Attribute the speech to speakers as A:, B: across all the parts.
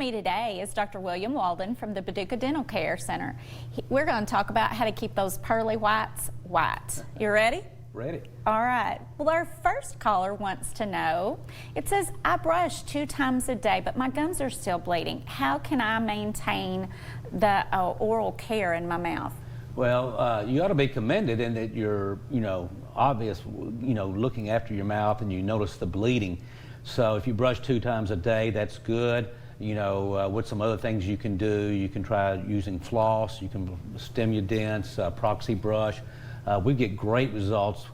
A: me today is Dr. William Walden from the Paducah Dental Care Center. We're going to talk about how to keep those pearly whites white. You ready?
B: Ready.
A: All right. Well, our first caller wants to know, it says, I brush 2 times a day, but my gums are still bleeding. How can I maintain the oral care in my mouth?
B: Well, you ought to be commended in that you're, obvious, looking after your mouth and you notice the bleeding. So if you brush 2 times a day, that's good. With some other things you can do, you can try using floss, you can stem your dents, proxy brush. We get great results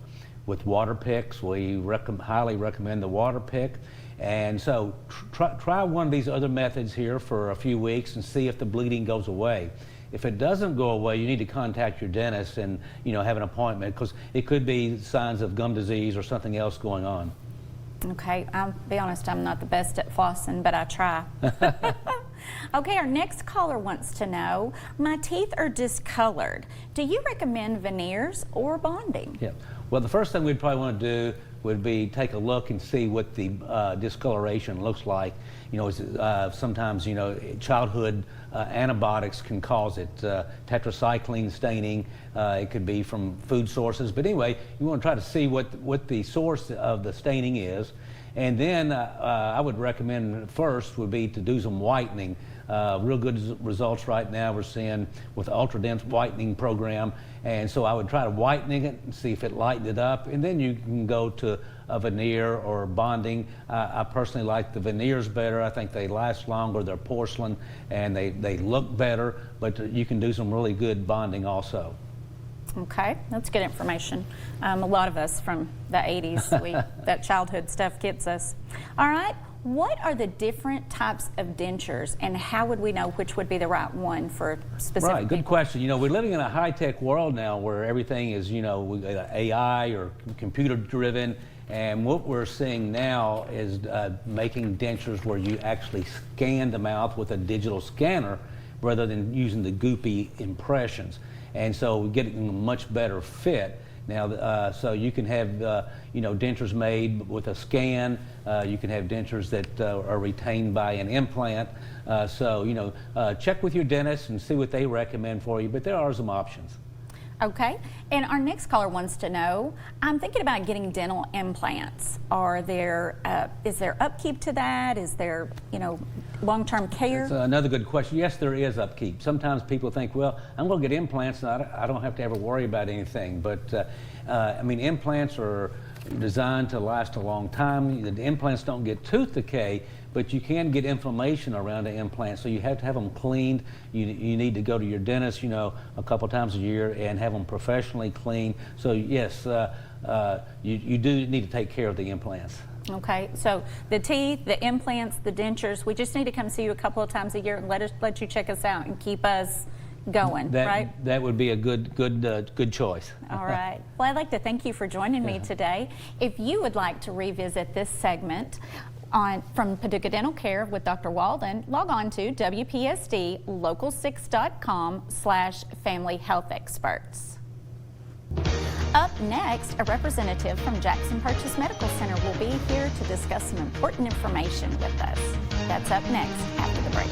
B: with water picks. We highly recommend the water pick. And so try one of these other methods here for a few weeks and see if the bleeding goes away. If it doesn't go away, you need to contact your dentist and have an appointment, because it could be signs of gum disease or something else going on.
A: Okay, I'll be honest, I'm not the best at flossing, but I try. Okay, our next caller wants to know, my teeth are discolored. Do you recommend veneers or bonding?
B: Yeah. Well, the first thing we'd probably want to do would be take a look and see what the discoloration looks like. Sometimes childhood antibiotics can cause it. Tetracycline staining, it could be from food sources. But anyway, you want to try to see what the source of the staining is. And then I would recommend first would be to do some whitening. Real good results right now we're seeing with ultra-dense whitening program. And so I would try to whitening it and see if it lightened it up. And then you can go to a veneer or bonding. I personally like the veneers better. I think they last longer. They're porcelain and they look better, but you can do some really good bonding also.
A: Okay, that's good information. A lot of us from the 80s, that childhood stuff gets us. All right, what are the different types of dentures and how would we know which would be the right one for specific
B: Right, good question. We're living in a high-tech world now where everything is, we got AI or computer-driven, and what we're seeing now is making dentures where you actually scan the mouth with a digital scanner rather than using the goopy impressions. And so we're getting a much better fit. Now, so you can have, dentures made with a scan. You can have dentures that are retained by an implant. Check with your dentist and see what they recommend for you, but there are some options.
A: Okay, and our next caller wants to know, I'm thinking about getting dental implants. Is there upkeep to that? Is there, long-term care?
B: That's another good question. Yes, there is upkeep. Sometimes people think, well, I'm going to get implants and I don't have to ever worry about anything. But, implants are designed to last a long time. The implants don't get tooth decay, but you can get inflammation around the implant, so you have to have them cleaned. You need to go to your dentist, a couple times a year and have them professionally cleaned. So yes, you do need to take care of the implants.
A: Okay, so the teeth, the implants, the dentures, we just need to come see you a couple of times a year and let you check us out and keep us going, right? That
B: would be a good choice.
A: All right. Well, I'd like to thank you for joining me today. If you would like to revisit this segment from Paducah Dental Care with Dr. Walden, log on to WPSDlocal6.com/Family Health Experts. Up next, a representative from Jackson Purchase Medical Center will be here to discuss some important information with us. That's up next after the break.